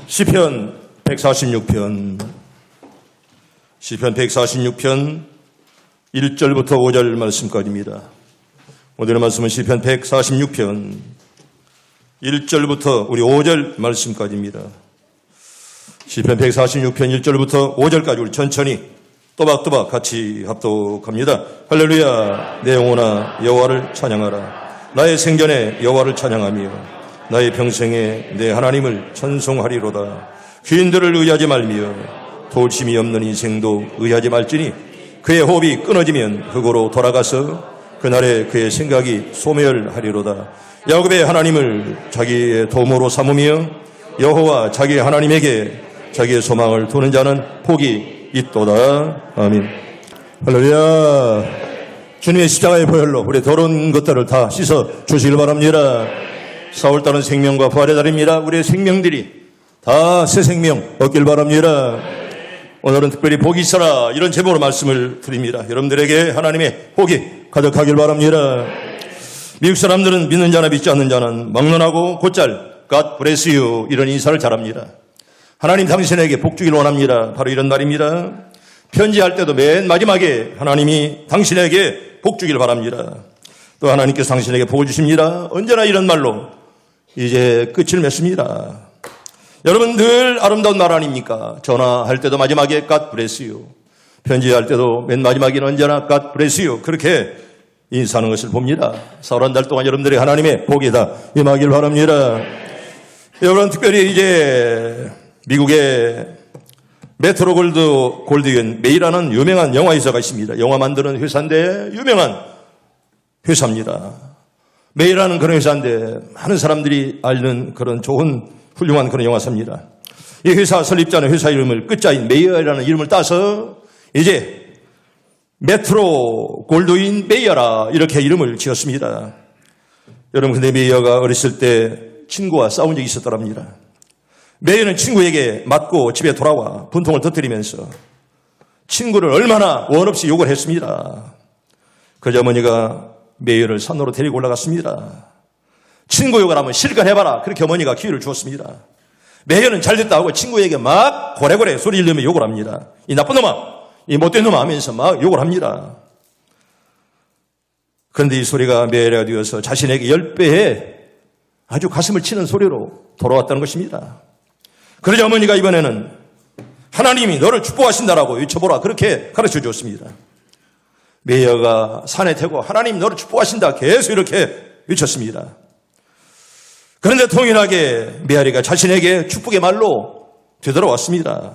시편 146편 1절부터 5절 말씀까지입니다. 오늘의 말씀은 시편 146편 1절부터 우리 5절 말씀까지입니다. 시편 146편 1절부터 5절까지 우리 천천히 또박또박 같이 합독합니다. 할렐루야. 내 영혼아 여호와를 찬양하라. 나의 생전에 여호와를 찬양하며 나의 평생에 내 하나님을 찬송하리로다. 귀인들을 의하지 말며 도심이 없는 인생도 의하지 말지니 그의 호흡이 끊어지면 흙으로 돌아가서 그날에 그의 생각이 소멸하리로다. 야곱의 하나님을 자기의 도움으로 삼으며 여호와 자기의 하나님에게 자기의 소망을 두는 자는 복이 있도다. 아멘. 할렐루야. 주님의 십자가의 보혈로 우리 더러운 것들을 다 씻어 주시길 바랍니다. 4월달은 생명과 부활의 달입니다. 우리의 생명들이 다 새 생명 얻길 바랍니다. 오늘은 특별히 복이 있어라 이런 제목으로 말씀을 드립니다. 여러분들에게 하나님의 복이 가득하길 바랍니다. 미국 사람들은 믿는 자나 믿지 않는 자는 막론하고 곧잘 God bless you 이런 인사를 잘합니다. 하나님 당신에게 복 주길 원합니다. 바로 이런 날입니다. 편지할 때도 맨 마지막에 하나님이 당신에게 복 주길 바랍니다. 또 하나님께서 당신에게 복을 주십니다. 언제나 이런 말로 이제 끝을 맺습니다. 여러분 늘 아름다운 날 아닙니까? 전화할 때도 마지막에 God bless you. 편지할 때도 맨 마지막에는 언제나 God bless you. 그렇게 인사하는 것을 봅니다. 4월 한 달 동안 여러분들이 하나님의 복이 다 임하길 바랍니다. 여러분 특별히 이제 미국의 메트로 골드윈 메이라는 유명한 영화 회사가 있습니다. 영화 만드는 회사인데 유명한 회사입니다. 메이라는 그런 회사인데 많은 사람들이 알는 그런 좋은 훌륭한 그런 영화사입니다. 이 회사 설립자는 회사 이름을 끝자인 메이어라는 이름을 따서 이제 메트로 골드윈 메이어라 이렇게 이름을 지었습니다. 여러분 근데 메이어가 어렸을 때 친구와 싸운 적이 있었더랍니다. 메이어는 친구에게 맞고 집에 돌아와 분통을 터뜨리면서 친구를 얼마나 원 없이 욕을 했습니다. 그러자 어머니가 메이어를 산으로 데리고 올라갔습니다. 친구 욕을 하면 실컷 해봐라. 그렇게 어머니가 기회를 주었습니다. 메이어는 잘됐다 하고 친구에게 막 고래고래 소리 지르며 욕을 합니다. 이 나쁜 놈아, 이 못된 놈아 하면서 막 욕을 합니다. 그런데 이 소리가 메이어가 되어서 자신에게 10배의 아주 가슴을 치는 소리로 돌아왔다는 것입니다. 그러자 어머니가 이번에는 하나님이 너를 축복하신다라고 외쳐보라 그렇게 가르쳐 주었습니다. 메이어가 산에 태고 하나님 너를 축복하신다 계속 이렇게 외쳤습니다. 그런데 통일하게 메아리가 자신에게 축복의 말로 되돌아왔습니다.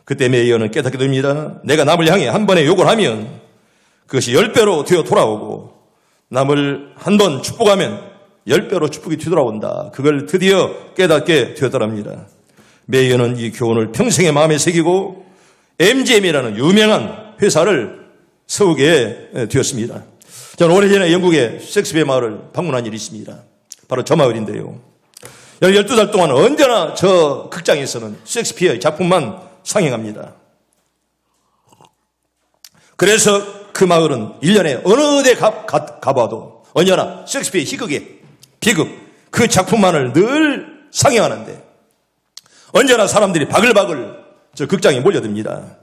그때 메이어는 깨닫게 됩니다. 내가 남을 향해 한 번의 욕을 하면 그것이 10배로 되어 돌아오고 남을 한 번 축복하면 10배로 축복이 되돌아온다. 그걸 드디어 깨닫게 되었더랍니다. 메이어는 이 교훈을 평생의 마음에 새기고 MGM이라는 유명한 회사를 세우게 되었습니다. 저는 오래전에 영국의 셰익스피어 마을을 방문한 일이 있습니다. 바로 저 마을인데요. 12달 동안 언제나 저 극장에서는 셰익스피어의 작품만 상영합니다. 그래서 그 마을은 1년에 어느 데 가봐도 언제나 셰익스피어의 희극의 비극 그 작품만을 늘 상영하는데 언제나 사람들이 바글바글 저 극장에 몰려듭니다.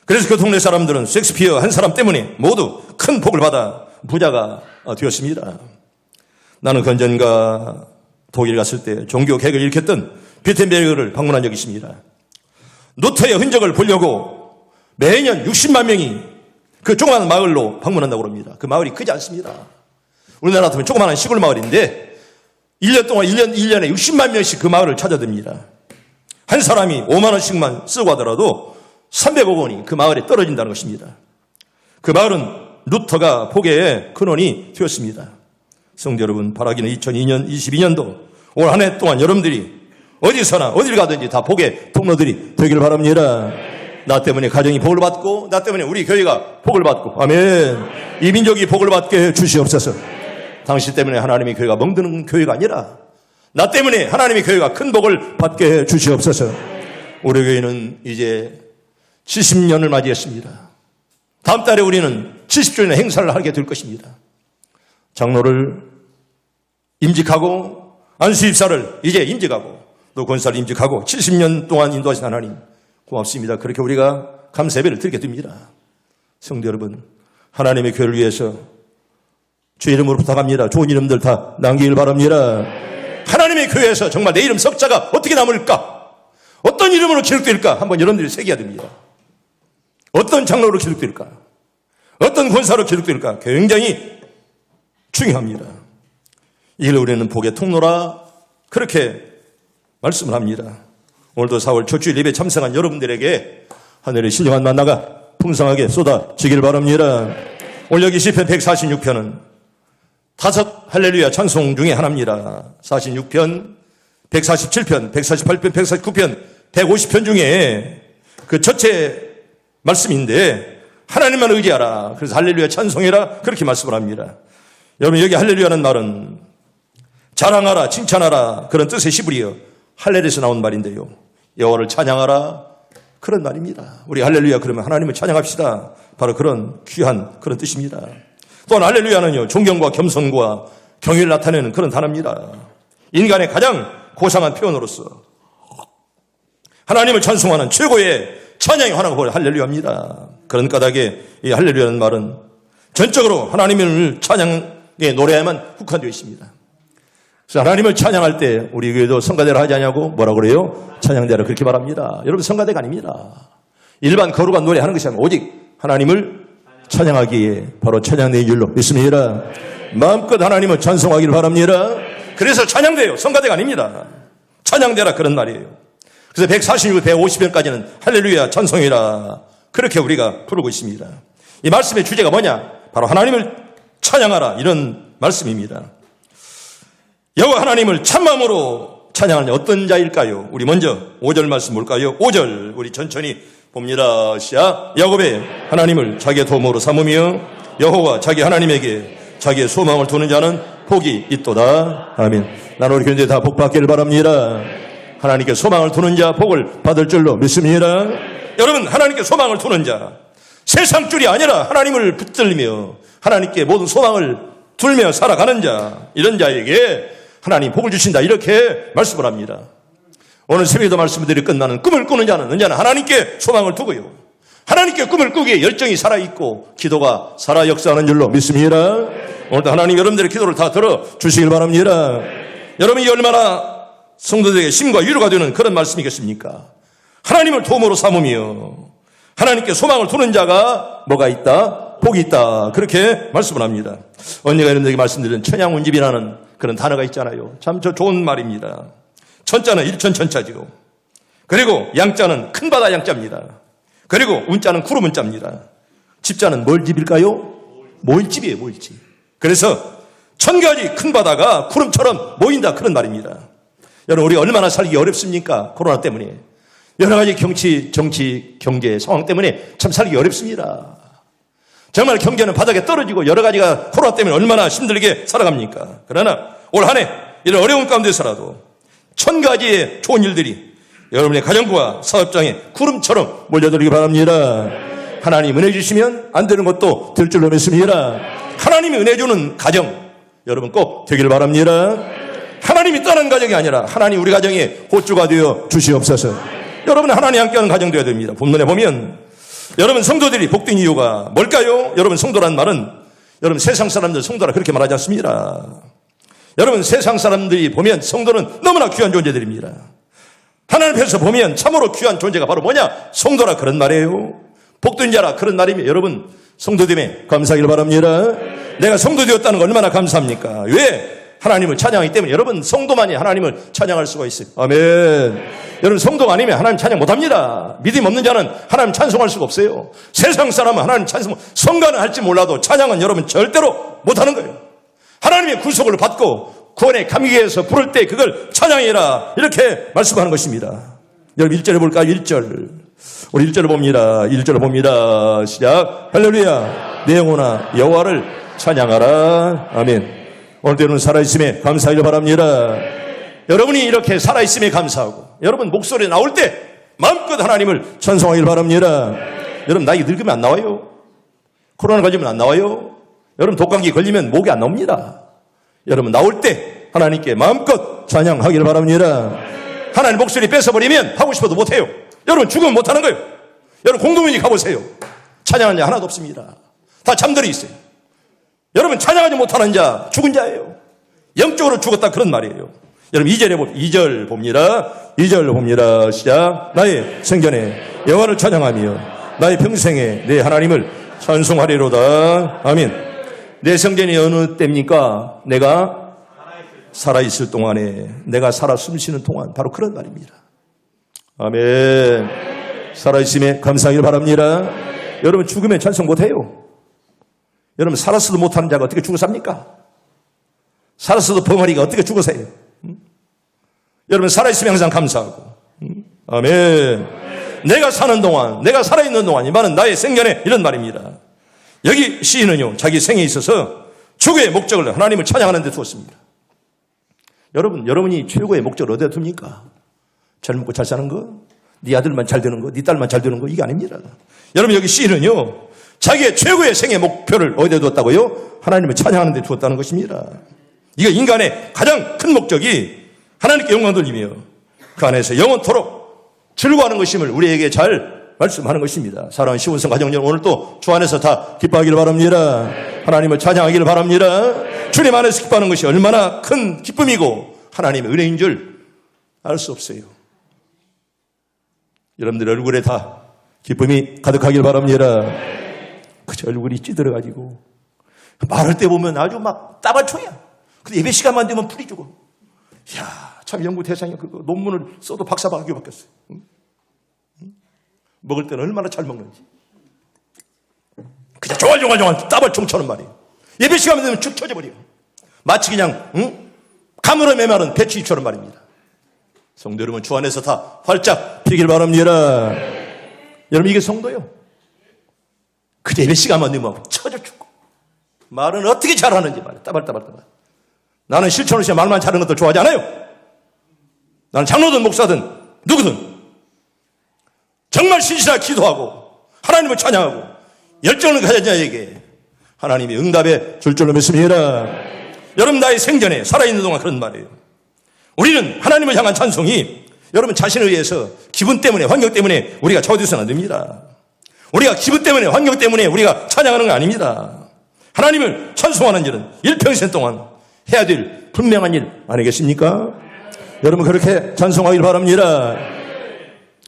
그래서 그 동네 사람들은 셰익스피어 한 사람 때문에 모두 큰 복을 받아 부자가 되었습니다. 나는 그 언젠가 독일 갔을 때 종교 개혁을 일으켰던 비텐베르그를 방문한 적이 있습니다. 루터의 흔적을 보려고 매년 60만 명이 그 조그마한 마을로 방문한다고 합니다. 그 마을이 크지 않습니다. 우리나라 같으면 조그마한 시골 마을인데 1년 동안 1년에 60만 명씩 그 마을을 찾아듭니다. 한 사람이 5만 원씩만 쓰고 하더라도 300억 원이 그 마을에 떨어진다는 것입니다. 그 마을은 루터가 복의 근원이 되었습니다. 성도 여러분, 바라기는 2022년도 올 한 해 동안 여러분들이 어디서나 어딜 가든지 다 복의 통로들이 되길 바랍니다. 나 때문에 가정이 복을 받고 나 때문에 우리 교회가 복을 받고 아멘. 이 민족이 복을 받게 주시옵소서. 당신 때문에 하나님의 교회가 멍드는 교회가 아니라 나 때문에 하나님의 교회가 큰 복을 받게 주시옵소서. 우리 교회는 이제 70년을 맞이했습니다. 다음 달에 우리는 70주년 행사를 하게 될 것입니다. 장로를 임직하고 안수입사를 이제 임직하고 또 권사를 임직하고 70년 동안 인도하신 하나님 고맙습니다. 그렇게 우리가 감사 예배를 드리게 됩니다. 성도 여러분, 하나님의 교회를 위해서 주의 이름으로 부탁합니다. 좋은 이름들 다 남기길 바랍니다. 하나님의 교회에서 정말 내 이름 석자가 어떻게 남을까? 어떤 이름으로 기록될까? 한번 여러분들이 새겨야 됩니다. 어떤 장로로 기록될까? 어떤 권사로 기록될까? 굉장히 중요합니다. 이걸 우리는 복의 통로라 그렇게 말씀을 합니다. 오늘도 4월 초주일 예배 참석한 여러분들에게 하늘의 신령한 만나가 풍성하게 쏟아지길 바랍니다. 오늘 여기 시편 146편은 5 할렐루야 찬송 중에 하나입니다. 46편, 147편, 148편, 149편, 150편 중에 그 첫째 말씀인데 하나님만 의지하라. 그래서 할렐루야 찬송해라 그렇게 말씀을 합니다. 여러분 여기 할렐루야는 말은 자랑하라, 칭찬하라 그런 뜻의 시브리어 할렐에서 나온 말인데요. 여호와를 찬양하라 그런 말입니다. 우리 할렐루야 그러면 하나님을 찬양합시다. 바로 그런 귀한 그런 뜻입니다. 또한 할렐루야는요 존경과 겸손과 경외를 나타내는 그런 단어입니다. 인간의 가장 고상한 표현으로서 하나님을 찬송하는 최고의 찬양의 하나가 바로 할렐루야입니다. 그런 까닭에 이 할렐루야는 말은 전적으로 하나님을 찬양에 노래에만 국한되어 있습니다. 그래서 하나님을 찬양할 때 우리 교회도 성가대를 하지 않냐고 뭐라 그래요? 찬양대라 그렇게 말합니다. 여러분 성가대가 아닙니다. 일반 거룩한 노래하는 것이 아니라 오직 하나님을 찬양하기에 바로 찬양대의 줄로 믿습니다. 마음껏 하나님을 찬송하기를 바랍니다. 그래서 찬양대요. 성가대가 아닙니다. 찬양대라 그런 말이에요. 그래서 146, 150편까지는 할렐루야 찬송이라 그렇게 우리가 부르고 있습니다. 이 말씀의 주제가 뭐냐? 바로 하나님을 찬양하라 이런 말씀입니다. 여호와 하나님을 참마음으로 찬양하는 어떤 자일까요? 우리 먼저 5절 말씀 볼까요? 5절 우리 천천히 봅니다. 시작. 야곱의 하나님을 자기의 도움으로 삼으며 여호와 자기 하나님에게 자기의 소망을 두는 자는 복이 있도다. 아멘. 나는 우리 교인들 다 복 받기를 바랍니다. 하나님께 소망을 두는 자 복을 받을 줄로 믿습니다. 여러분 하나님께 소망을 두는 자 세상 줄이 아니라 하나님을 붙들며 하나님께 모든 소망을 두며 살아가는 자 이런 자에게 하나님 복을 주신다 이렇게 말씀을 합니다. 오늘 새벽에도 말씀드린 끝나는 꿈을 꾸는 자는 언제나 하나님께 소망을 두고요. 하나님께 꿈을 꾸기에 열정이 살아있고 기도가 살아 역사하는 줄로 믿습니다. 오늘도 하나님 여러분들의 기도를 다 들어주시길 바랍니다. 여러분이 얼마나 성도들에게 힘과 위로가 되는 그런 말씀이겠습니까? 하나님을 도움으로 삼으며 하나님께 소망을 두는 자가 뭐가 있다? 복이 있다. 그렇게 말씀을 합니다. 언니가 여러분들에게 말씀드린 천양운집이라는 그런 단어가 있잖아요. 참 좋은 말입니다. 천자는 일천천자지요. 그리고 양자는 큰 바다 양자입니다. 그리고 운자는 구름 운자입니다. 집자는 뭘 집일까요? 모일집이에요. 모일집. 그래서 1000가지 큰 바다가 구름처럼 모인다 그런 말입니다. 여러분 우리 얼마나 살기 어렵습니까? 코로나 때문에. 여러 가지 정치, 경제 상황 때문에 참 살기 어렵습니다. 정말 경제는 바닥에 떨어지고 여러 가지가 코로나 때문에 얼마나 힘들게 살아갑니까? 그러나 올 한 해 이런 어려운 가운데서라도 1000가지의 좋은 일들이 여러분의 가정과 사업장에 구름처럼 몰려들기 바랍니다. 하나님 은혜 주시면 안 되는 것도 될 줄로 믿습니다. 하나님이 은혜 주는 가정 여러분 꼭 되길 바랍니다. 하나님이 떠난 가정이 아니라 하나님 우리 가정에 호주가 되어 주시옵소서. 여러분 하나님 함께하는 가정 되어야 됩니다. 본문에 보면 여러분 성도들이 복된 이유가 뭘까요? 여러분 성도란 말은 여러분 세상 사람들 성도라 그렇게 말하지 않습니다. 여러분 세상 사람들이 보면 성도는 너무나 귀한 존재들입니다. 하나님 앞에서 보면 참으로 귀한 존재가 바로 뭐냐? 성도라 그런 말이에요. 복된 자라 그런 말이며 여러분 성도됨에 감사하기를 바랍니다. 내가 성도 되었다는 거 얼마나 감사합니까? 왜? 하나님을 찬양하기 때문에 여러분 성도만이 하나님을 찬양할 수가 있어요. 아멘. 여러분 성도가 아니면 하나님 찬양 못합니다. 믿음 없는 자는 하나님 찬송할 수가 없어요. 세상 사람은 하나님 찬송 성가는 할지 몰라도 찬양은 여러분 절대로 못하는 거예요. 하나님의 구속을 받고 구원의 감격에서 부를 때 그걸 찬양해라 이렇게 말씀하는 것입니다. 여러분 1절에 볼까요? 1절 우리 1절을 봅니다. 1절을 봅니다. 시작. 할렐루야 내 영혼아 여호와를 찬양하라. 아멘. 오늘도 여러분 살아있음에 감사하기를 바랍니다. 여러분이 이렇게 살아있음에 감사하고 여러분 목소리 나올 때 마음껏 하나님을 찬송하기를 바랍니다. 여러분 나이 늙으면 안 나와요. 코로나 걸리면 안 나와요. 여러분 독감기 걸리면 목이 안 나옵니다. 여러분 나올 때 하나님께 마음껏 찬양하기를 바랍니다. 하나님 목소리 뺏어버리면 하고 싶어도 못해요. 여러분 죽으면 못하는 거예요. 여러분 공동묘지 가보세요. 찬양하는 자 하나도 없습니다. 다 잠들어 있어요. 여러분 찬양하지 못하는 자 죽은 자예요. 영적으로 죽었다 그런 말이에요. 여러분 2절 봅니다. 2절 봅니다. 시작. 나의 생전에 여호와를 찬양하며 나의 평생에 내 하나님을 찬송하리로다. 아멘. 내 생전이 어느 때입니까? 내가 살아있을 동안에, 내가 살아 숨쉬는 동안, 바로 그런 말입니다. 아멘. 살아있음에 감사하기를 바랍니다. 여러분 죽으면 찬송 못해요. 여러분 살았어도 못하는 자가 어떻게 죽어 삽니까? 살았어도 벙어리가 어떻게 죽어 사요? 여러분 살아있으면 항상 감사하고. 아멘. 내가 사는 동안, 내가 살아있는 동안, 이 말은 나의 생전에 이런 말입니다. 여기 시인은요, 자기 생에 있어서 최고의 목적을 하나님을 찬양하는 데 두었습니다. 여러분이 최고의 목적을 어디에 둡니까? 잘 먹고 잘 사는 거? 네 아들만 잘 되는 거? 네 딸만 잘 되는 거? 이게 아닙니다. 여러분 여기 시인은요, 자기의 최고의 생의 목표를 어디에 두었다고요? 하나님을 찬양하는 데 두었다는 것입니다. 이거 인간의 가장 큰 목적이 하나님께 영광 돌리며 그 안에서 영원토록 즐거워하는 것임을 우리에게 잘 말씀하는 것입니다. 사랑하는 시온성 가정여러분, 오늘 또 주 안에서 다 기뻐하기를 바랍니다. 하나님을 찬양하기를 바랍니다. 주님 안에서 기뻐하는 것이 얼마나 큰 기쁨이고 하나님의 은혜인 줄 알 수 없어요. 여러분들 얼굴에 다 기쁨이 가득하길 바랍니다. 그저 얼굴이 찌들어가지고 말할 때 보면 아주 막 따발총이야. 근데 예배 시간만 되면 풀이 죽어. 이야, 참 연구 대상이 그거 논문을 써도 박사학위 받겠어요. 응? 먹을 때는 얼마나 잘 먹는지. 그냥 종알종알 따발총처럼 말이에요. 예배 시간만 되면 축 쳐져버려요. 마치 그냥 가물어 메마른 배추잎처럼 말입니다. 성도 여러분, 주 안에서 다 활짝 피길 바랍니다. 여러분 이게 성도요. 그 예배 시간만 되면 쳐져 죽고 말은 어떻게 잘하는지 말이에요. 따발따발. 나는 실천을 시에 말만 잘하는 것도 좋아하지 않아요. 나는 장로든 목사든 누구든 정말 신실하게 기도하고 하나님을 찬양하고 열정을 가진 자에게 하나님이 응답해 줄 줄로 믿습니다. 여러분 나의 생전에 살아있는 동안 그런 말이에요. 우리는 하나님을 향한 찬송이 여러분 자신을 위해서 기분 때문에 환경 때문에 우리가 저어져서는 안 됩니다. 우리가 기분 때문에 환경 때문에 우리가 찬양하는 건 아닙니다. 하나님을 찬송하는 일은 일평생 동안 해야 될 분명한 일 아니겠습니까? 여러분 그렇게 찬송하길 바랍니다.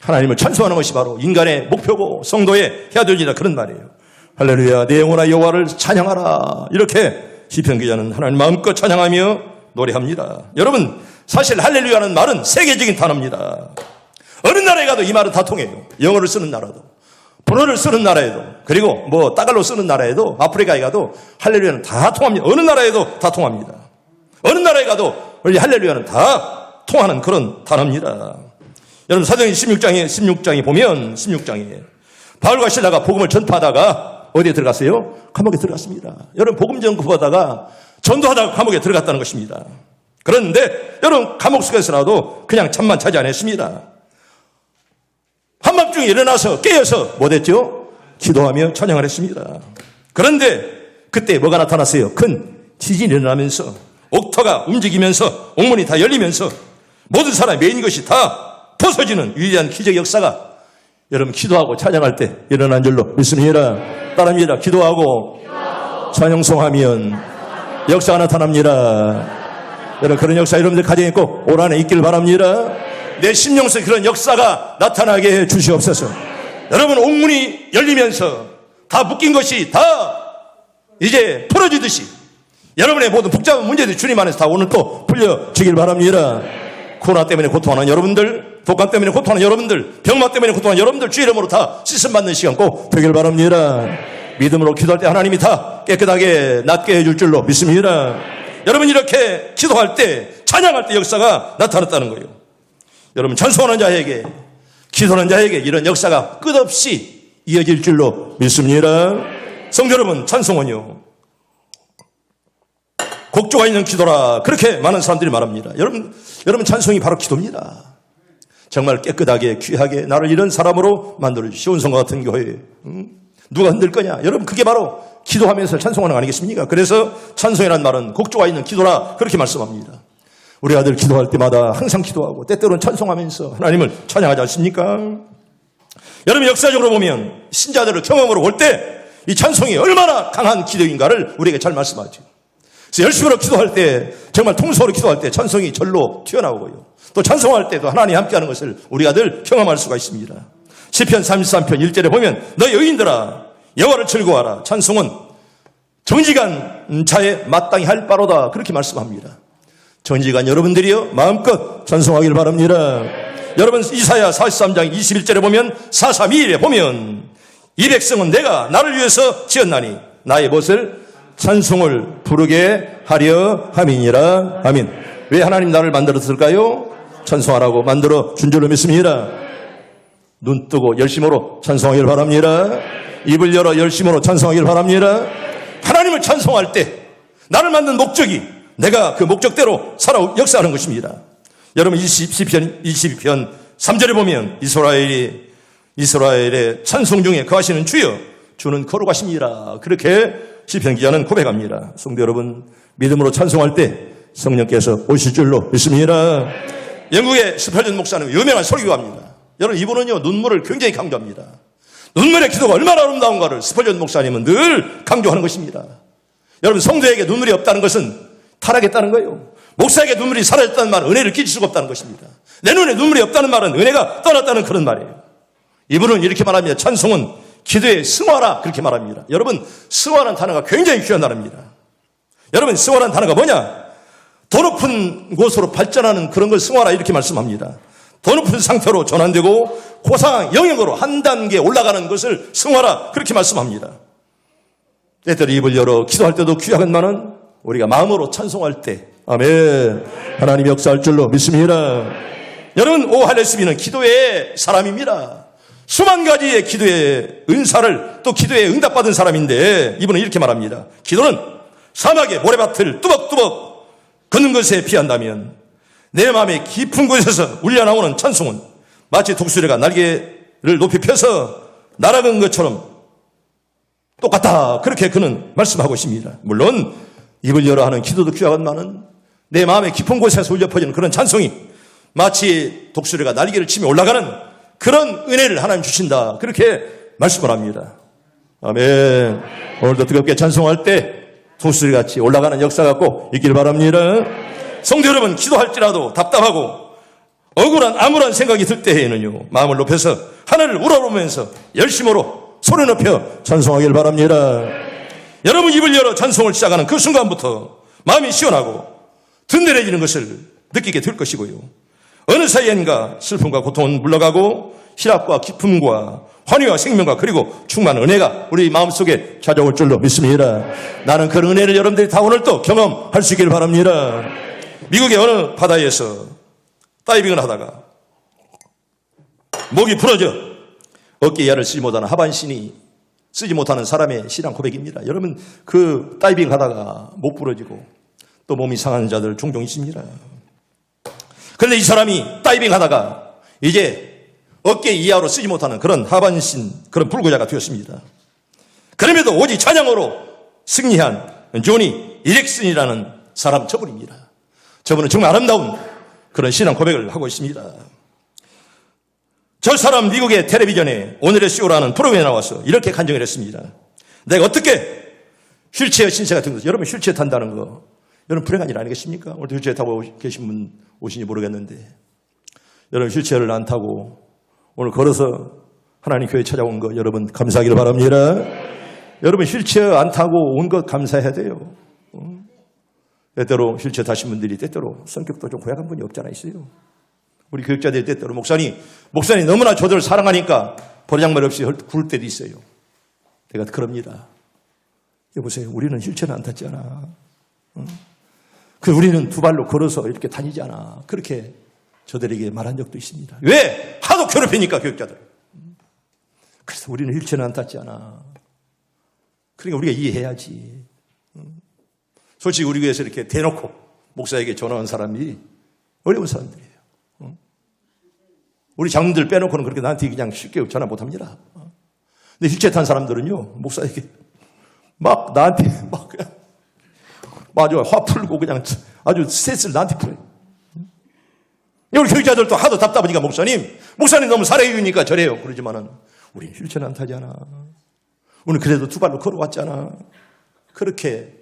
하나님을 찬송하는 것이 바로 인간의 목표고 성도의 해야 될 일이다 그런 말이에요. 할렐루야 내 영혼아 여호와를 찬양하라. 이렇게 시편 기자는 하나님 마음껏 찬양하며 노래합니다. 여러분 사실 할렐루야는 말은 세계적인 단어입니다. 어느 나라에 가도 이 말은 다 통해요. 영어를 쓰는 나라도 불어를 쓰는 나라에도 그리고 뭐 따갈로 쓰는 나라에도 아프리카에 가도 할렐루야는 다 통합니다. 어느 나라에도 다 통합니다. 어느 나라에 가도 원래 할렐루야는 다 통하는 그런 단어입니다. 여러분 사도행전 16장에 보면 16장에 바울과 실라가 복음을 전파하다가 어디에 들어갔어요? 감옥에 들어갔습니다. 여러분 복음 전파하다가 전도하다가 감옥에 들어갔다는 것입니다. 그런데 여러분 감옥 속에서라도 그냥 잠만 자지 않았습니다. 한밤중에 일어나서 깨어서 못했죠? 기도하며 찬양을 했습니다. 그런데 그때 뭐가 나타났어요? 큰 지진이 일어나면서 옥터가 움직이면서 옥문이 다 열리면서 모든 사람이 메인 것이 다 부서지는 위대한 기적 역사가 여러분 기도하고 찬양할 때 일어난 줄로 믿습니다. 따릅니다. 기도하고 찬양송하면 역사가 나타납니다. 여러분 그런 역사 여러분들 가정에 꼭 올 한해 있기를 바랍니다. 내 심령 속에 그런 역사가 나타나게 해 주시옵소서. 여러분 옥문이 열리면서 다 묶인 것이 다 이제 풀어지듯이 여러분의 모든 복잡한 문제들이 주님 안에서 다 오늘 또 풀려지길 바랍니다. 코로나 때문에 고통하는 여러분들, 독감 때문에 고통하는 여러분들, 병마 때문에 고통하는 여러분들 주의 이름으로 다 씻음받는 시간 꼭 되길 바랍니다. 믿음으로 기도할 때 하나님이 다 깨끗하게 낫게 해줄 줄로 믿습니다. 여러분 이렇게 기도할 때 찬양할 때 역사가 나타났다는 거예요. 여러분 찬송하는 자에게 기도하는 자에게 이런 역사가 끝없이 이어질 줄로 믿습니다. 성도 여러분 찬송은요 곡조가 있는 기도라 그렇게 많은 사람들이 말합니다. 여러분 찬송이 바로 기도입니다. 정말 깨끗하게 귀하게 나를 이런 사람으로 만들 시온성과 같은 교회 누가 흔들 거냐. 여러분 그게 바로 기도하면서 찬송하는 거 아니겠습니까? 그래서 찬송이라는 말은 곡조가 있는 기도라 그렇게 말씀합니다. 우리 아들 기도할 때마다 항상 기도하고 때때로는 찬송하면서 하나님을 찬양하지 않습니까? 여러분 역사적으로 보면 신자들을 경험으로 볼 때 이 찬송이 얼마나 강한 기도인가를 우리에게 잘 말씀하죠. 그래서 열심으로 기도할 때 정말 통속으로 기도할 때 찬송이 절로 튀어나오고요. 또 찬송할 때도 하나님이 함께하는 것을 우리가 늘 경험할 수가 있습니다. 시편 33편 1절에 보면 너희 의인들아 여호와를 즐거워하라. 찬송은 정직한 자에 마땅히 할 바로다. 그렇게 말씀합니다. 정직한 여러분들이요 마음껏 찬송하길 바랍니다. 여러분 이사야 43장 21절에 보면 432일에 보면 이 백성은 내가 나를 위해서 지었나니 나의 멋을 찬송을 부르게 하려 함이니라. 아멘. 왜 하나님 나를 만들었을까요? 찬송하라고 만들어 준 줄로 믿습니다. 눈 뜨고 열심으로 찬송하길 바랍니다. 입을 열어 열심으로 찬송하길 바랍니다. 하나님을 찬송할 때 나를 만든 목적이 내가 그 목적대로 살아 역사하는 것입니다. 여러분 시편 22편 3절에 보면 이스라엘의 찬송 중에 거하시는 주여 주는 거룩하십니다. 그렇게 시편 기자는 고백합니다. 성도 여러분 믿음으로 찬송할 때 성령께서 오실 줄로 믿습니다. 영국의 스펄전 목사는 유명한 설교가입니다. 여러분 이분은요 눈물을 굉장히 강조합니다. 눈물의 기도가 얼마나 아름다운가를 스펄전 목사님은 늘 강조하는 것입니다. 여러분 성도에게 눈물이 없다는 것은 타락했다는 거예요. 목사에게 눈물이 사라졌다는 말은 은혜를 끼칠 수가 없다는 것입니다. 내 눈에 눈물이 없다는 말은 은혜가 떠났다는 그런 말이에요. 이분은 이렇게 말합니다. 찬송은 기도의 승화라 그렇게 말합니다. 여러분 승화라는 단어가 굉장히 귀한 단어입니다. 여러분 승화라는 단어가 뭐냐? 더 높은 곳으로 발전하는 그런 걸 승화라 이렇게 말씀합니다. 더 높은 상태로 전환되고 고상 영역으로 한 단계 올라가는 것을 승화라 그렇게 말씀합니다. 때때로 입을 열어 기도할 때도 귀하건만은 우리가 마음으로 찬송할 때 아멘 하나님 역사할 줄로 믿습니다. 여러분 오할레스비는 기도의 사람입니다. 수만 가지의 기도의 은사를 또 기도에 응답받은 사람인데 이분은 이렇게 말합니다. 기도는 사막의 모래밭을 뚜벅뚜벅 걷는 것에 비한다면 내 마음의 깊은 곳에서 울려나오는 찬송은 마치 독수리가 날개를 높이 펴서 날아간 것처럼 똑같다. 그렇게 그는 말씀하고 있습니다. 물론 입을 열어 하는 기도도 귀하건만은 내 마음의 깊은 곳에서 울려 퍼지는 그런 찬송이 마치 독수리가 날개를 치며 올라가는 그런 은혜를 하나님 주신다. 그렇게 말씀을 합니다. 아멘. 오늘도 뜨겁게 찬송할 때 독수리같이 올라가는 역사가 꼭 있길 바랍니다. 성도 여러분 기도할지라도 답답하고 억울한 암울한 생각이 들 때에는요 마음을 높여서 하늘을 우러보면서 열심으로 소리 높여 찬송하길 바랍니다. 여러분 입을 열어 찬송을 시작하는 그 순간부터 마음이 시원하고 든든해지는 것을 느끼게 될 것이고요. 어느 사이엔가 슬픔과 고통은 물러가고 희락과 기쁨과 환희와 생명과 그리고 충만한 은혜가 우리 마음속에 찾아올 줄로 믿습니다. 나는 그 은혜를 여러분들이 다 오늘 또 경험할 수 있길 바랍니다. 미국의 어느 바다에서 다이빙을 하다가 목이 부러져 어깨에 야를 쓰지 못하는 하반신이 쓰지 못하는 사람의 신앙 고백입니다. 여러분 그 다이빙 하다가 목 부러지고 또 몸이 상한 자들 종종 있습니다. 그런데 이 사람이 다이빙 하다가 이제 어깨 이하로 쓰지 못하는 그런 하반신 그런 불구자가 되었습니다. 그럼에도 오직 찬양으로 승리한 조니 이렉슨이라는 사람 저분입니다. 저분은 정말 아름다운 그런 신앙 고백을 하고 있습니다. 저 사람 미국의 텔레비전에 오늘의 쇼라는 프로그램에 나와서 이렇게 간증을 했습니다. 내가 어떻게 휠체어 신세가 된 거죠. 여러분 휠체어 탄다는 거 여러분 불행한 일 아니겠습니까? 오늘도 휠체어 타고 계신 분 오시니 모르겠는데 여러분 휠체어를 안 타고 오늘 걸어서 하나님 교회 찾아온 거 여러분 감사하기를 바랍니다. 여러분 휠체어 안 타고 온 것 감사해야 돼요. 때때로 휠체어 타신 분들이 때때로 성격도 좀 고약한 분이 없잖아 있어요. 우리 교육자들이 때때로 목사님 너무나 저들을 사랑하니까 버르장머리 없이 굴 때도 있어요. 내가 그럽니다. 여보세요. 우리는 휠체어는 안 탔잖아. 우리는 두 발로 걸어서 이렇게 다니잖아. 그렇게 저들에게 말한 적도 있습니다. 왜? 하도 괴롭히니까 교육자들. 그래서 우리는 휠체어는 안 탔잖아. 그러니까 우리가 이해해야지. 솔직히 우리 교회에서 이렇게 대놓고 목사에게 전화한 사람이 어려운 사람들이에요. 우리 장로들 빼놓고는 그렇게 나한테 그냥 쉽게 전화 못합니다. 근데 휠체어 탄 사람들은요 목사에게 막 나한테 막 그냥 맞아 화 풀고 그냥 아주 스트레스를 나한테 풀어요. 우리 교육자들도 하도 답답하니까 목사님 너무 사랑해주니까 저래요. 그러지만은 우린 휠체어는 안 타잖아. 우리는 그래도 두 발로 걸어왔잖아. 그렇게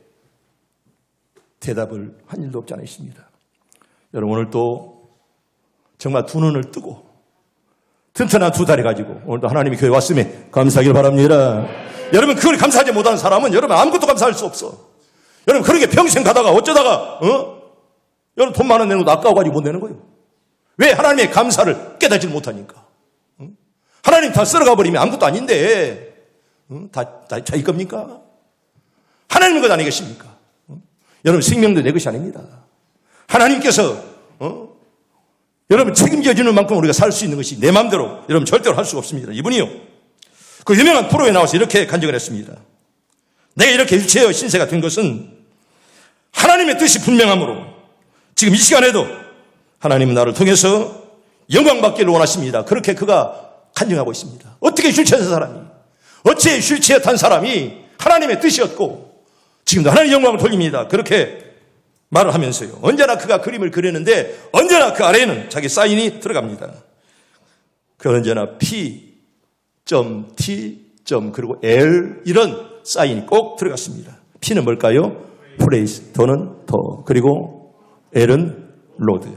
대답을 한 일도 없지 않아 있습니다. 여러분 오늘 또 정말 두 눈을 뜨고 튼튼한 두 다리 가지고 오늘도 하나님이 교회 왔음에 감사하길 바랍니다. 여러분 그걸 감사하지 못하는 사람은 여러분 아무것도 감사할 수 없어. 여러분 그렇게 평생 가다가 어쩌다가 여러분 돈 많은 내는 것도 아까워가지고 못 내는 거예요. 왜? 하나님의 감사를 깨닫지 못하니까. 하나님 다 쓸어가 버리면 아무것도 아닌데 다 자기 겁니까? 하나님의 것 아니겠습니까? 여러분 생명도 내 것이 아닙니다. 하나님께서 여러분 책임져 주는 만큼 우리가 살 수 있는 것이 내 마음대로 여러분 절대로 할 수가 없습니다. 이분이요. 그 유명한 프로에 나와서 이렇게 간증을 했습니다. 내가 이렇게 휠체어 신세가 된 것은 하나님의 뜻이 분명하므로 지금 이 시간에도 하나님은 나를 통해서 영광받기를 원하십니다. 그렇게 그가 간증하고 있습니다. 어떻게 휠체어 탄 사람이 어찌 휠체어 탄 사람이 하나님의 뜻이었고 지금도 하나님의 영광을 돌립니다. 그렇게 말을 하면서요. 언제나 그가 그림을 그리는데 언제나 그 아래에는 자기 사인이 들어갑니다. 그 언제나 P, T, 그리고 L 이런 사인이 꼭 들어갔습니다. P는 뭘까요? 프레이스, 더는 더, 그리고 L은 로드,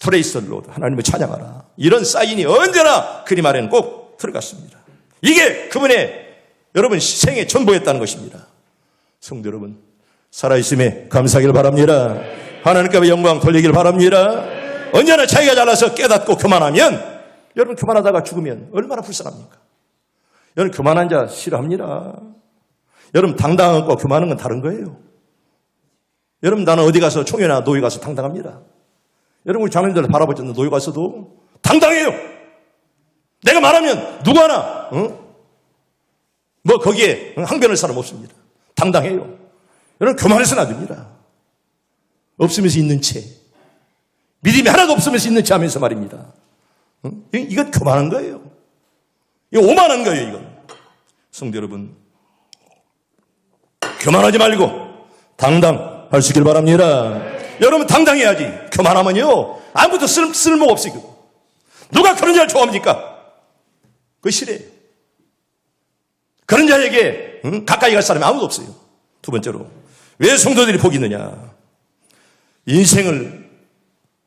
프레이스 로드, 하나님을 찬양하라. 이런 사인이 언제나 그림 아래는 꼭 들어갔습니다. 이게 그분의 여러분 생의 전부였다는 것입니다. 성도 여러분 살아있음에 감사하길 바랍니다. 하나님께 영광 돌리길 바랍니다. 언제나 자기가 잘나서 깨닫고 교만하면 여러분 교만하다가 죽으면 얼마나 불쌍합니까? 여러분 교만한 자 싫어합니다. 여러분 당당한 것과 교만한 건 다른 거예요. 여러분 나는 어디 가서 총회나 노예 가서 당당합니다. 여러분 우리 장로님들 바라보셨는데 노예 가서도 당당해요. 내가 말하면 누구 하나 뭐 거기에 항변할 사람 없습니다. 당당해요. 여러분 교만해서는 안 됩니다. 없으면서 있는 채 믿음이 하나도 없으면서 있는 채 하면서 말입니다. 이건 교만한 거예요. 이거 오만한 거예요. 이건 성도 여러분 교만하지 말고 당당할 수 있길 바랍니다. 여러분 당당해야지. 교만하면요 아무것도 쓸모가 없어요. 누가 그런 자를 좋아합니까? 그거 싫어요. 그런 자에게 가까이 갈 사람이 아무도 없어요. 두 번째로 왜 성도들이 복이 있느냐? 인생을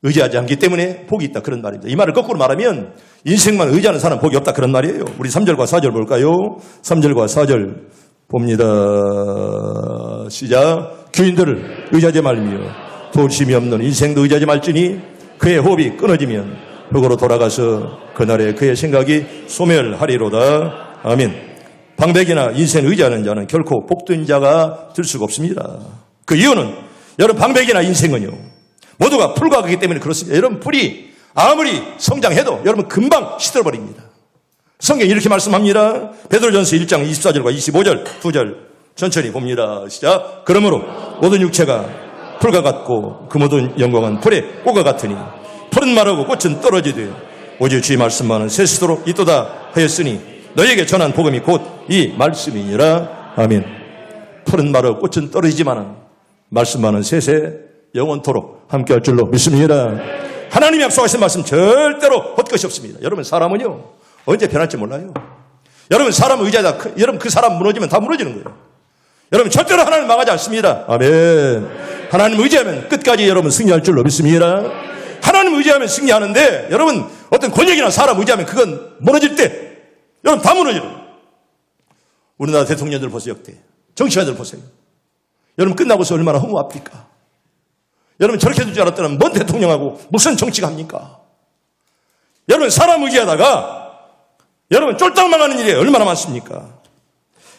의지하지 않기 때문에 복이 있다 그런 말입니다. 이 말을 거꾸로 말하면 인생만 의지하는 사람은 복이 없다 그런 말이에요. 우리 3절과 4절 볼까요? 3절과 4절 봅니다. 시작. 귀인들을 의지하지 말며 도심이 없는 인생도 의지하지 말지니 그의 호흡이 끊어지면 흙으로 돌아가서 그날에 그의 생각이 소멸하리로다. 아멘. 방백이나 인생 의지하는 자는 결코 복된 자가 될 수가 없습니다. 그 이유는 여러분 방백이나 인생은요 모두가 풀과 그렇기 때문에 그렇습니다. 여러분 풀이 아무리 성장해도 여러분 금방 시들어버립니다. 성경이 이렇게 말씀합니다. 베드로전서 1장 24절과 25절 2절 천천히 봅니다. 시작. 그러므로 모든 육체가 풀과 같고 그 모든 영광은 풀의 꽃과 같으니 풀은 마르고 꽃은 떨어지되 오직 주의 말씀만은 새시도록 있도다 하였으니 너에게 전한 복음이 곧 이 말씀이니라. 아멘. 풀은 마르고 꽃은 떨어지지만은 말씀만은 새새 영원토록 함께할 줄로 믿습니다. 하나님이 약속하신 말씀 절대로 헛것이 없습니다. 여러분 사람은요 언제 변할지 몰라요. 여러분 사람 의지하다 여러분 그 사람 무너지면 다 무너지는 거예요. 여러분 절대로 하나님 망하지 않습니다. 아멘. 하나님 의지하면 끝까지 여러분 승리할 줄로 믿습니다. 하나님 의지하면 승리하는데 여러분 어떤 권력이나 사람 의지하면 그건 무너질 때 여러분 다 무너져요. 우리나라 대통령들 보세요. 역대 정치가들 보세요. 여러분 끝나고서 얼마나 허무합니까? 여러분 저렇게 될 줄 알았더니 뭔 대통령하고 무슨 정치가 합니까? 여러분 사람 의지하다가 여러분 쫄딱 망하는 일이 얼마나 많습니까?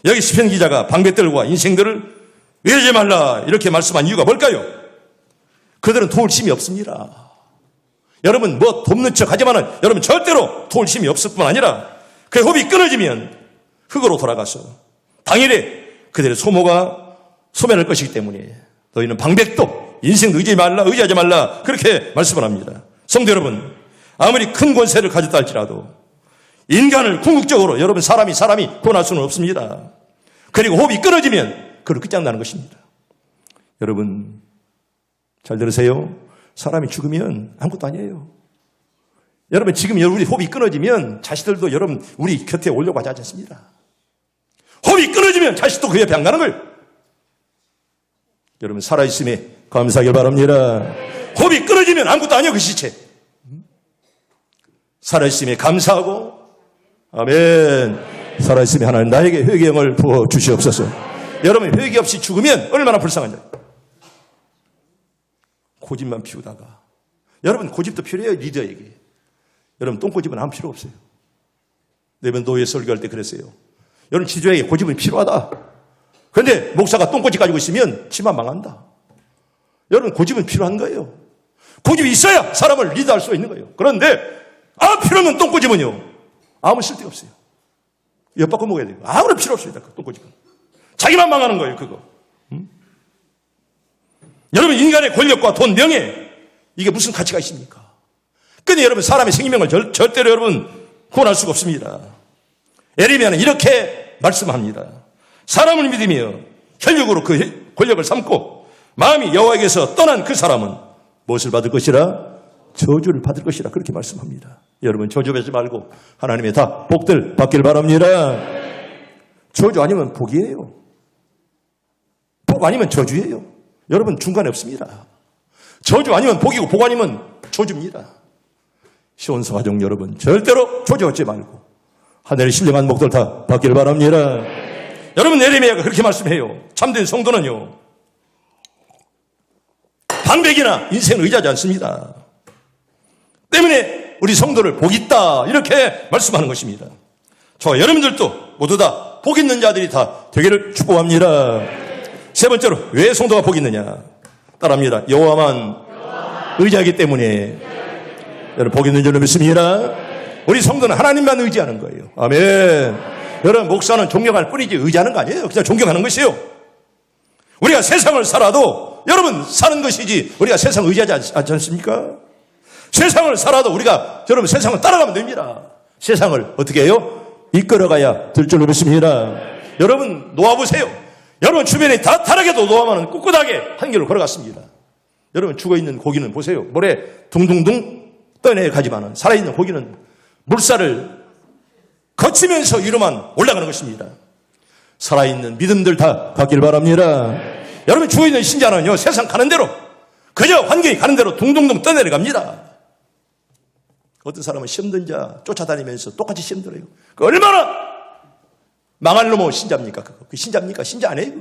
여기 시편 기자가 방백들과 인생들을 의지하지 말라 이렇게 말씀한 이유가 뭘까요? 그들은 도울 힘이 없습니다. 여러분 뭐 돕는 척 하지만은 여러분 절대로 도울 힘이 없을 뿐 아니라 그 호흡이 끊어지면 흙으로 돌아가서 당일에 그들의 소모가 소멸할 것이기 때문에 너희는 방백도 인생도 의지하지 말라 그렇게 말씀을 합니다. 성도 여러분 아무리 큰 권세를 가졌다 할지라도 인간을 궁극적으로 여러분 사람이 구원할 수는 없습니다. 그리고 호흡이 끊어지면 그걸 끝장나는 것입니다. 여러분 잘 들으세요. 사람이 죽으면 아무것도 아니에요. 여러분 지금 우리 호흡이 끊어지면 자식들도 여러분 우리 곁에 오려고 하지 않습니다. 호흡이 끊어지면 자식도 그 옆에 안 가는 거예요. 여러분 살아있음에 감사하길 바랍니다. 호흡이 끊어지면 아무것도 아니에요. 그 시체. 살아있음에 감사하고 아멘. 살아있음에 하나님 나에게 회개형을 부어주시옵소서. 여러분 회개 없이 죽으면 얼마나 불쌍한지. 고집만 피우다가 여러분 고집도 필요해요. 리더에게. 여러분 똥고집은 아무 필요 없어요. 내면 노예 설교할 때 그랬어요. 여러분 지도자에게 고집은 필요하다. 그런데 목사가 똥고집 가지고 있으면 집안 망한다. 여러분 고집은 필요한 거예요. 고집이 있어야 사람을 리드할 수 있는 거예요. 그런데 아무 필요 없는 똥고집은요 아무 쓸데가 없어요. 엿바꿔 먹어야 돼요. 아무런 필요 없습니다. 그 똥고집은 자기만 망하는 거예요. 그거. 여러분 인간의 권력과 돈, 명예 이게 무슨 가치가 있습니까? 근데 여러분 사람의 생명을 절대로 여러분 구원할 수가 없습니다. 에레미야는 이렇게 말씀합니다. 사람을 믿으며 혈육으로 그 권력을 삼고 마음이 여호와에게서 떠난 그 사람은 무엇을 받을 것이라? 저주를 받을 것이라 그렇게 말씀합니다. 여러분 저주하지 말고 하나님의 다 복들 받길 바랍니다. 저주 아니면 복이에요. 복 아니면 저주예요. 여러분 중간에 없습니다. 저주 아니면 복이고 복 아니면 저주입니다. 시온서 가족 여러분 절대로 저주하지 말고 하늘의 신령한 목들 다 받길 바랍니다. 여러분 에레미야가 그렇게 말씀해요. 참된 성도는요 방백이나 인생을 의지하지 않습니다. 때문에 우리 성도를 복 있다 이렇게 말씀하는 것입니다. 저 여러분들도 모두 다 복 있는 자들이 다 되기를 축복합니다. 세 번째로 왜 성도가 복 있느냐 따라합니다. 여호와만 의지하기 때문에 여러분 복 있는 줄로 믿습니다. 우리 성도는 하나님만 의지하는 거예요. 아멘. 여러분 목사는 존경할 뿐이지 의지하는 거 아니에요. 그냥 존경하는 것이에요. 우리가 세상을 살아도 여러분 사는 것이지 우리가 세상을 의지하지 않지 않습니까? 세상을 살아도 우리가 여러분 세상을 따라가면 됩니다. 세상을 어떻게 해요? 이끌어가야 될 줄로 믿습니다. 여러분 놓아보세요. 여러분 주변에 다 타락해도 노아만은 꿋꿋하게 한 길로 걸어갔습니다. 여러분 죽어있는 고기는 보세요. 모래 둥둥둥 떠내가지만은 살아있는 고기는 물살을 거치면서 위로만 올라가는 것입니다. 살아있는 믿음들 다 갖길 바랍니다. 여러분 죽어있는 신자는요 세상 가는 대로 그저 환경이 가는 대로 둥둥둥 떠내려갑니다. 어떤 사람은 시험 든 자 쫓아다니면서 똑같이 시험 들어요. 그 얼마나 망할 놈의 신자입니까? 그 신자입니까? 신자 아니에요.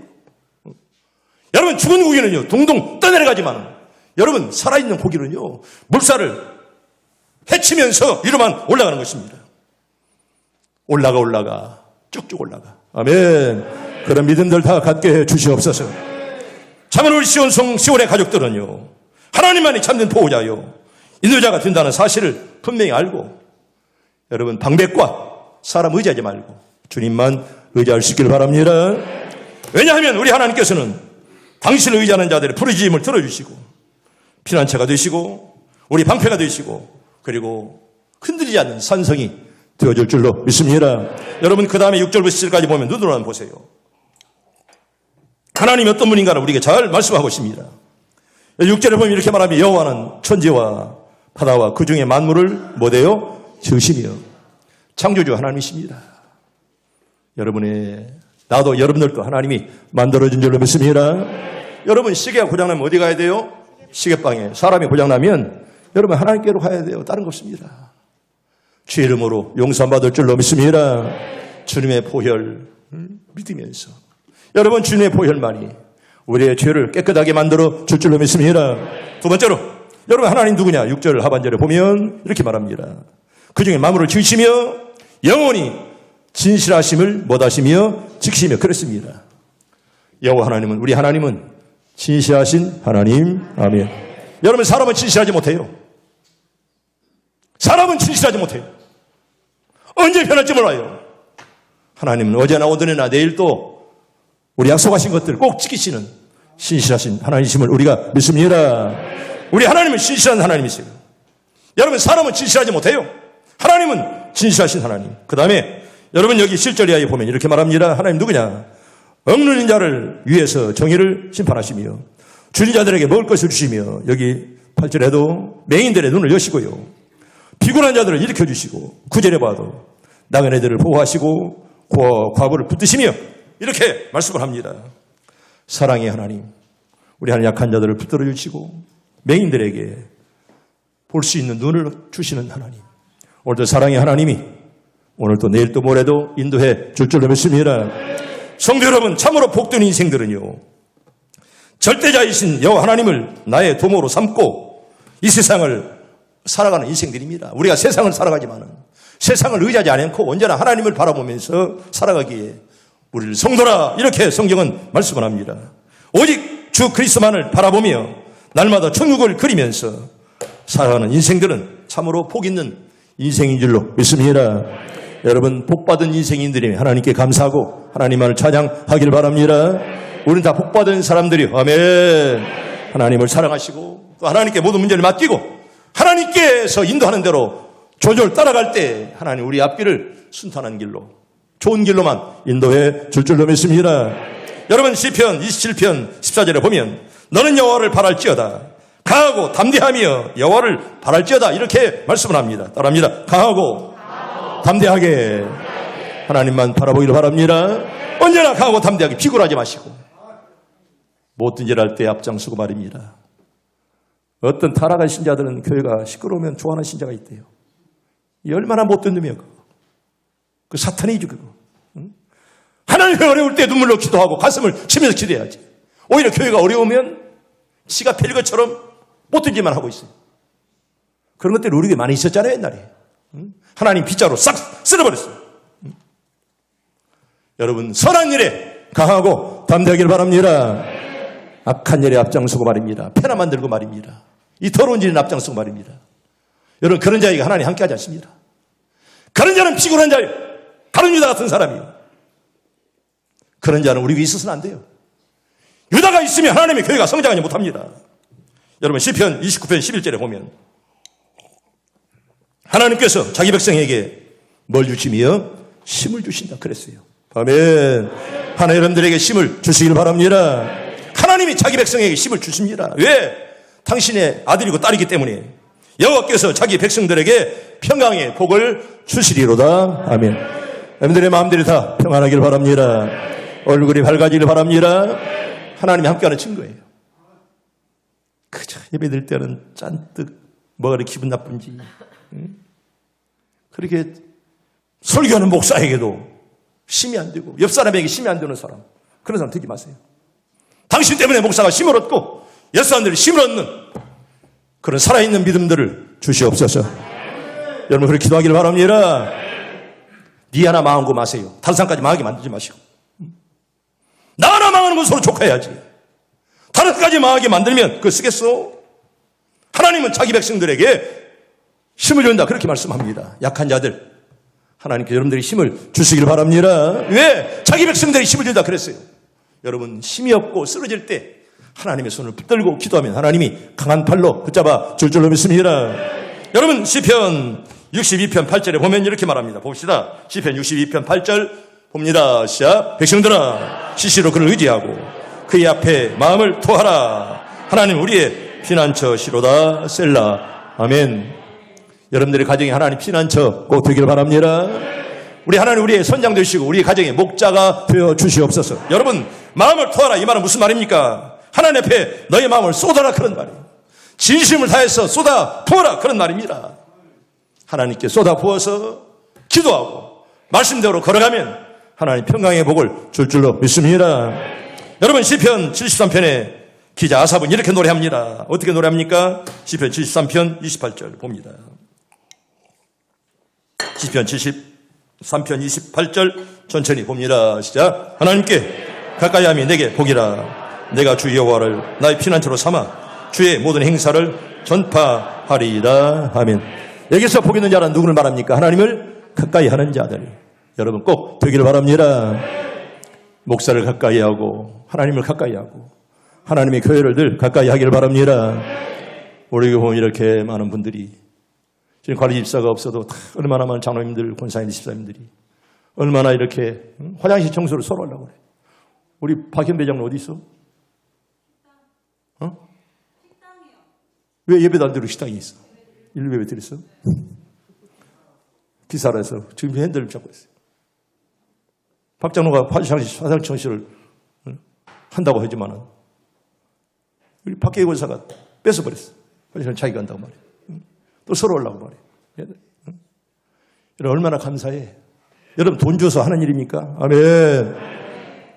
여러분 죽은 고기는요 둥둥 떠내려가지만 여러분 살아있는 고기는요 물살을 헤치면서 위로만 올라가는 것입니다. 올라가 쭉쭉 올라가. 아멘. 그런 믿음들 다 갖게 해 주시옵소서. 참으로 우리 시온의 가족들은요 하나님만이 참된 보호자요 인도자가 된다는 사실을 분명히 알고 여러분 방백과 사람 의지하지 말고 주님만 의지할 수 있기를 바랍니다. 왜냐하면 우리 하나님께서는 당신을 의지하는 자들의 부르짖음을 들어주시고 피난처가 되시고 우리 방패가 되시고 그리고 흔들리지 않는 산성이 되어줄 줄로 믿습니다. 여러분 그 다음에 6절부터 7절까지 보면 눈으로만 보세요. 하나님이 어떤 분인가를 우리에게 잘 말씀하고 있습니다. 6절에 보면 이렇게 말하면 여호와는 천지와 바다와 그 중에 만물을 뭐대요? 지으시며 창조주 하나님이십니다. 나도 여러분들도 하나님이 만들어준 줄로 믿습니다. 여러분 시계가 고장나면 어디 가야 돼요? 시계방에. 사람이 고장나면 여러분 하나님께로 가야 돼요. 다른 거 없습니다. 주의 이름으로 용서받을 줄로 믿습니다. 주님의 보혈 믿으면서 여러분 주님의 보혈만이 우리의 죄를 깨끗하게 만들어 줄 줄로 믿습니다. 두 번째로 여러분 하나님 누구냐? 6절 하반절에 보면 이렇게 말합니다. 그 중에 만물을 지으시며 영원히 진실하심을 못하시며 지키시며 그랬습니다. 여호와 하나님은 우리 하나님은 진실하신 하나님. 아멘. 여러분 사람은 진실하지 못해요. 사람은 진실하지 못해요. 언제 변할지 몰라요. 하나님은 어제나 오늘이나 내일도 우리 약속하신 것들 꼭 지키시는 신실하신 하나님이심을 우리가 믿습니다. 우리 하나님은 신실한 하나님이세요. 여러분 사람은 진실하지 못해요. 하나님은 진실하신 하나님. 그 다음에 여러분 여기 7절 이하에 보면 이렇게 말합니다. 하나님 누구냐? 억누른 자를 위해서 정의를 심판하시며 줄인 자들에게 먹을 것을 주시며 여기 8절에도 맹인들의 눈을 여시고요 피곤한 자들을 일으켜주시고, 9절에 봐도 나그네들을 보호하시고 과부를 붙드시며 이렇게 말씀을 합니다. 사랑의 하나님, 우리 하나님 약한 자들을 붙들어 주시고 맹인들에게 볼 수 있는 눈을 주시는 하나님, 오늘도 사랑의 하나님이 오늘도 내일도 모레도 인도해 줄 줄로 믿습니다. 성도 여러분, 참으로 복된 인생들은요, 절대자이신 여호와 하나님을 나의 도모로 삼고 이 세상을 살아가는 인생들입니다. 우리가 세상을 살아가지만은 세상을 의지하지 않고 언제나 하나님을 바라보면서 살아가기에 우리를 성도라, 이렇게 성경은 말씀을 합니다. 오직 주 그리스도만을 바라보며 날마다 천국을 그리면서 살아가는 인생들은 참으로 복 있는 인생인 줄로 믿습니다. 여러분, 복받은 인생인들이 하나님께 감사하고 하나님만을 찬양하길 바랍니다. 우리는 다 복받은 사람들이요. 아멘. 하나님을 사랑하시고 또 하나님께 모든 문제를 맡기고 하나님께서 인도하는 대로 조절 따라갈 때 하나님 우리 앞길을 순탄한 길로, 좋은 길로만 인도해 줄 줄로 믿습니다. 여러분, 시편 27편 14절에 보면 너는 여호와를 바랄지어다 강하고 담대하며 여호와를 바랄지어다, 이렇게 말씀을 합니다. 따라합니다. 강하고 담대하게 하나님만 바라보기를 바랍니다. 언제나 강하고 담대하게 비굴하지 마시고 무엇든지 할 때 앞장서고 말입니다. 어떤 타락한 신자들은 교회가 시끄러우면 좋아하는 신자가 있대요. 이 얼마나 못된 놈이야 그거. 그 사탄이죠 그거. 하나님이 어려울 때 눈물로 기도하고 가슴을 치면서 기도해야지. 오히려 교회가 어려우면 지가 펼 것처럼 못된 짓만 하고 있어요. 그런 것들이 우리 교회에 많이 있었잖아요 옛날에. 하나님 빗자루 싹 쓸어버렸어요. 여러분, 선한 일에 강하고 담대하길 바랍니다. 악한 일에 앞장서고 말입니다. 패나 만들고 말입니다. 이 더러운 일에 앞장서고 말입니다. 여러분, 그런 자에게 하나님 함께하지 않습니다. 그런 자는 피곤한 자예요. 다른 유다 같은 사람이에요. 그런 자는 우리 위에 있어서는 안 돼요. 유다가 있으면 하나님의 교회가 성장하지 못합니다. 여러분, 시편 29편 11절에 보면 하나님께서 자기 백성에게 뭘 주시며 힘을 주신다 그랬어요. 아멘. 하나님 여러분들에게 힘을 주시길 바랍니다. 하나님이 자기 백성에게 힘을 주십니다. 왜? 당신의 아들이고 딸이기 때문에. 여호와께서 자기 백성들에게 평강의 복을 주시리로다. 아멘. 여러분들의 마음들이 다 평안하길 바랍니다. 얼굴이 밝아지길 바랍니다. 하나님이 함께하는 증거예요. 그저 예배드릴 때는 잔뜩 뭐가 이렇게 기분 나쁜지, 그렇게 설교하는 목사에게도 힘이 안 되고 옆 사람에게 힘이 안 되는 사람, 그런 사람 되지 마세요. 당신 때문에 목사가 힘을 얻고 옆 사람들이 힘을 얻는 그런 살아있는 믿음들을 주시옵소서. 여러분, 그렇게 기도하기를 바랍니다. 니 하나 망한 거 마세요. 다른 사람까지 망하게 만들지 마시고. 나 하나 망하는 건 서로 족해야지. 다른 사람까지 망하게 만들면 그거 쓰겠어? 하나님은 자기 백성들에게 힘을 준다, 그렇게 말씀합니다. 약한 자들, 하나님께 여러분들이 힘을 주시길 바랍니다. 왜? 자기 백성들이 힘을 준다 그랬어요. 여러분, 힘이 없고 쓰러질 때 하나님의 손을 붙들고 기도하면 하나님이 강한 팔로 붙잡아 줄 줄로 믿습니다. 여러분, 시편 62편 8절에 보면 이렇게 말합니다. 봅시다. 시편 62편 8절 봅니다. 시작. 백성들아, 시시로 그를 의지하고 그의 앞에 마음을 토하라. 하나님 우리의 피난처시로다. 셀라. 아멘. 여러분들의 가정에 하나님 피난처 꼭 되기를 바랍니다. 우리 하나님 우리의 선장 되시고 우리의 가정의 목자가 되어 주시옵소서. 여러분, 마음을 토하라, 이 말은 무슨 말입니까? 하나님 앞에 너의 마음을 쏟아라, 그런 말이에요. 진심을 다해서 쏟아 부어라, 그런 말입니다. 하나님께 쏟아 부어서 기도하고 말씀대로 걸어가면 하나님 평강의 복을 줄 줄로 믿습니다. 여러분, 시편 73편에 기자 아삽은 이렇게 노래합니다. 어떻게 노래합니까? 시편 73편 28절 봅니다. 시편 73편 28절 천천히 봅니다. 시작. 하나님께 가까이함이 내게 복이라. 내가 주 여호와를 나의 피난처로 삼아 주의 모든 행사를 전파하리이다. 아멘. 여기서 복 있는 자는 누구를 말합니까? 하나님을 가까이 하는 자들. 여러분 꼭 되기를 바랍니다. 목사를 가까이 하고 하나님을 가까이 하고 하나님의 교회를 늘 가까이 하기를 바랍니다. 우리 교회 보면 이렇게 많은 분들이, 지금 관리 집사가 없어도 얼마나 많은 장로님들, 권사님들, 집사님들이 얼마나 이렇게 화장실 청소를 서로 하려고 그래. 우리 박현배 장로 어디 있어? 왜 예배도 안 드리고 식당에 있어? 일로 왜 드렸어? 기사를 해서 지금 핸들을 잡고 있어요. 박 장로가 화상청 씨를 한다고 하지만은 우리 박계희 권사가 뺏어버렸어. 화장실 자기가 한다고 말이에요. 또 서로 하려고 말이에요. 여러분 얼마나 감사해. 여러분 돈 줘서 하는 일입니까? 아멘.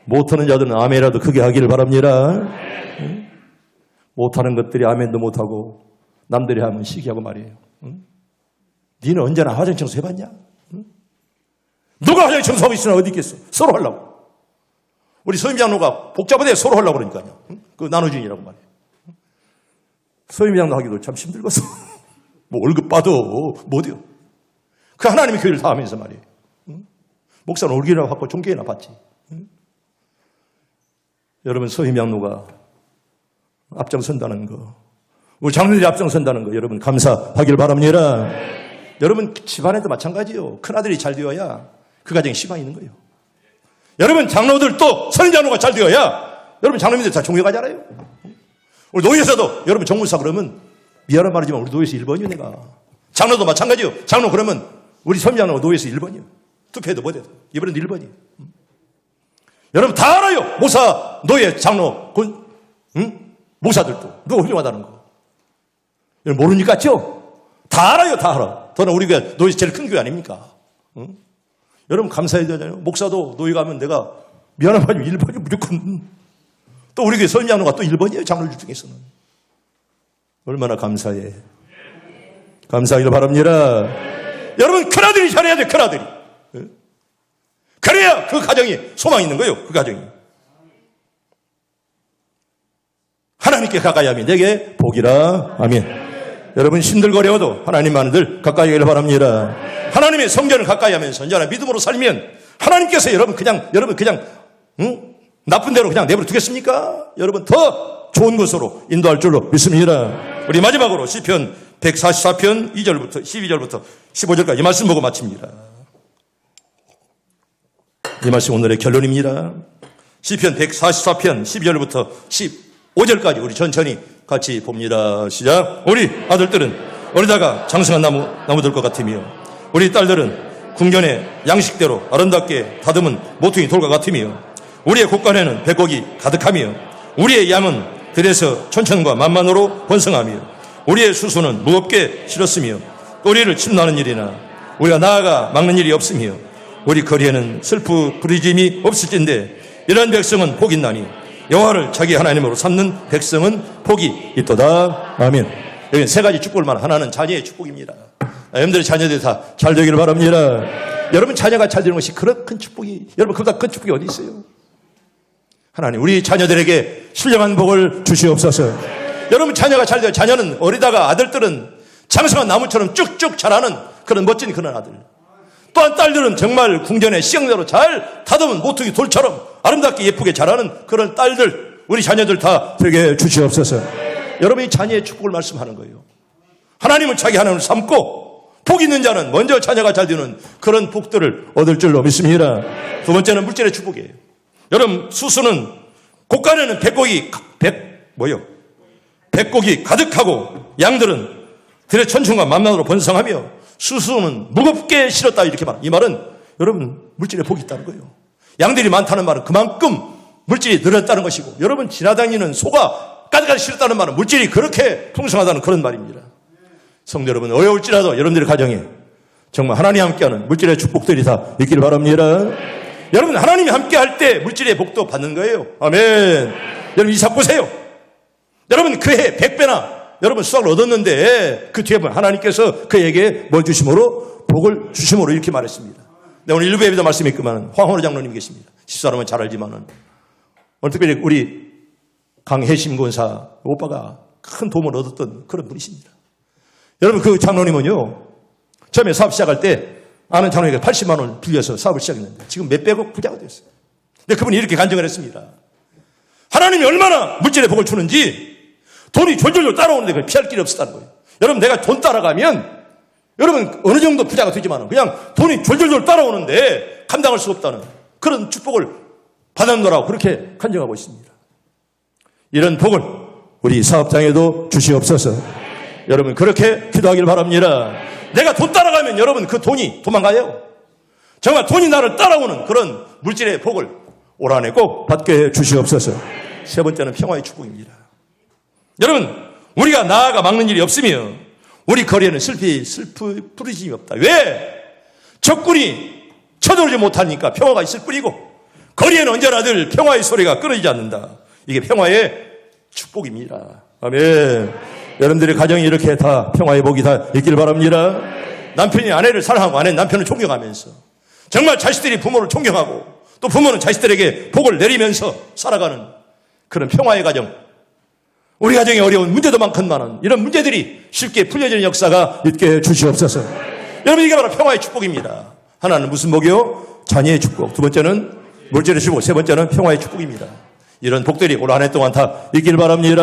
못하는 자들은 아멘이라도 크게 하기를 바랍니다. 못하는 것들이 아멘도 못하고 남들이 하면 시기하고 말이에요. 니는 언제나 화장 청소 해봤냐? 누가 화장 청소하고 있으나 어디 있겠어? 서로 하려고. 우리 서임장로가 복잡하대 서로 하려고 그러니까요. 그 나눠준이라고 말이에요. 서임장로 하기도 참 힘들겠어. 뭐 월급 받아 못해요. 그 하나님의 교회를 다 하면서 말이에요. 목사는 월급이나 받고 종교회나 받지. 여러분 서임장로가 앞장선다는 거, 우리 장로들이 앞장선다는 거 여러분 감사하길 바랍니다. 여러분 집안에도 마찬가지요. 큰아들이 잘 되어야 그 가정에 희망이 있는 거예요. 여러분 장로들 또 선임장로가 잘 되어야 여러분 장로님들 다 존경하잖아요. 우리 노예에서도 여러분 정무사 그러면 미안한 말이지만 우리 노예에서 1번이요 내가. 장로도 마찬가지요. 장로 그러면 우리 선임장로가 노예에서 1번이요. 투표해도 못해도 이번엔 1번이요. 여러분 다 알아요. 목사, 노예, 장로, 목사들도 너무 훌륭하다는 거. 여러분 모르니까 다 알아요. 다 알아. 더나 우리 교회 노예 제일 큰 교회 아닙니까? 여러분 감사해야 되잖아요. 목사도 노예 가면 내가 미안한 말이면 1번이 무조건. 또 우리 교회 선임장로가 또 1번이에요. 장로들 중에서는. 얼마나 감사해. 감사하기를 바랍니다. 여러분 큰아들이 잘해야 돼. 큰아들이. 그래야 그 가정이 소망이 있는 거예요. 그 가정이. 하나님께 가까이 하면 내게 복이라. 아멘. 여러분 힘들거려도 하나님만을 가까이 하기를 바랍니다. 하나님의 성전을 가까이 하면서 언제나 믿음으로 살면 하나님께서 여러분 그냥 나쁜 대로 그냥 내버려 두겠습니까? 여러분 더 좋은 곳으로 인도할 줄로 믿습니다. 우리 마지막으로 시편 144편 2절부터 12절부터 15절까지 이 말씀 보고 마칩니다. 이 말씀 오늘의 결론입니다. 시편 144편 12절부터 15절까지 우리 천천히 같이 봅니다. 시작. 우리 아들들은 어리다가 장성한 나무들것 같으며 우리 딸들은 궁전의 양식대로 아름답게 다듬은 모퉁이 돌과 같으며 우리의 곳간에는 백곡이 가득하며 우리의 양은 들에서 천천과 만만으로 번성하며 우리의 수소는 무겁게 실었으며 우리를 침나는 일이나 우리가 나아가 막는 일이 없으며 우리 거리에는 부르짐이 없을진데 이런 백성은 복이 있나니 여호와를 자기 하나님으로 삼는 백성은 복이 있도다. 아멘. 여기 세 가지 축복을 말하는 하나는 자녀의 축복입니다. 여러분들의 자녀들이 다 잘 되기를 바랍니다. 여러분 자녀가 잘 되는 것이 그런 큰 축복이, 여러분 그보다 큰 축복이 어디 있어요? 하나님 우리 자녀들에게 신령한 복을 주시옵소서. 여러분 자녀가 잘 돼요. 자녀는 어리다가 아들들은 장성한 나무처럼 쭉쭉 자라는 그런 멋진 그런 아들. 또한 딸들은 정말 궁전의 시형대로 잘 다듬은 모퉁이 돌처럼 아름답게 예쁘게 자라는 그런 딸들, 우리 자녀들 다 되게 주시옵소서. 여러분이 자녀의 축복을 말씀하는 거예요. 하나님은 자기 하나님을 삼고 복 있는 자는 먼저 자녀가 잘 되는 그런 복들을 얻을 줄로 믿습니다. 두 번째는 물질의 축복이에요. 여러분 수수는 곳간에는 백곡이 가득하고 양들은 들의 천천과 만만으로 번성하며 수수는 무겁게 실었다 이렇게 말합니다. 이 말은 여러분 물질에 복이 있다는 거예요. 양들이 많다는 말은 그만큼 물질이 늘었다는 것이고 여러분 지나다니는 소가 가득가득 실었다는 말은 물질이 그렇게 풍성하다는 그런 말입니다. 성도 여러분 어려울지라도 여러분들의 가정에 정말 하나님이 함께하는 물질의 축복들이 다 있기를 바랍니다. 여러분 하나님이 함께할 때 물질의 복도 받는 거예요. 아멘. 여러분 이삭 보세요. 여러분 그 해 100배나 여러분 수확을 얻었는데 그 뒤에 보면 하나님께서 그에게 뭘 주심으로? 복을 주심으로 이렇게 말했습니다. 네, 오늘 일부 예배도 말씀이 있지만 황호로 장로님 계십니다. 집사람은 잘 알지만은 오늘 특별히 우리 강혜심 권사 오빠가 큰 도움을 얻었던 그런 분이십니다. 여러분 그 장로님은요 처음에 사업 시작할 때 아는 장로에게 80만 원을 빌려서 사업을 시작했는데 지금 몇백억 부자가 됐어요. 근데 그분이 이렇게 간증을 했습니다. 하나님이 얼마나 물질의 복을 주는지 돈이 졸졸 따라오는데 그걸 피할 길이 없었다는 거예요. 여러분 내가 돈 따라가면 여러분 어느 정도 부자가 되지만 그냥 돈이 졸졸 따라오는데 감당할 수 없다는 그런 축복을 받았노라고 그렇게 간증하고 있습니다. 이런 복을 우리 사업장에도 주시옵소서. 여러분 그렇게 기도하길 바랍니다. 내가 돈 따라가면 여러분 그 돈이 도망가요. 정말 돈이 나를 따라오는 그런 물질의 복을 올 한해 꼭 받게 해 주시옵소서. 세 번째는 평화의 축복입니다. 여러분, 우리가 나아가 막는 일이 없으면 우리 거리에는 부르짐이 없다. 왜? 적군이 쳐들어오지 못하니까 평화가 있을 뿐이고 거리에는 언제나 늘 평화의 소리가 끊어지지 않는다. 이게 평화의 축복입니다. 아멘. 여러분들의 가정이 이렇게 다 평화의 복이 다 있길 바랍니다. 남편이 아내를 사랑하고 아내는 남편을 존경하면서 정말 자식들이 부모를 존경하고 또 부모는 자식들에게 복을 내리면서 살아가는 그런 평화의 가정. 우리 가정에 어려운 문제도 많건만은 이런 문제들이 쉽게 풀려지는 역사가 있게 해 주시옵소서. 여러분, 이게 바로 평화의 축복입니다. 하나는 무슨 복이요? 자녀의 축복. 두 번째는 물질의 축복. 세 번째는 평화의 축복입니다. 이런 복들이 올 한 해 동안 다 있길 바랍니다.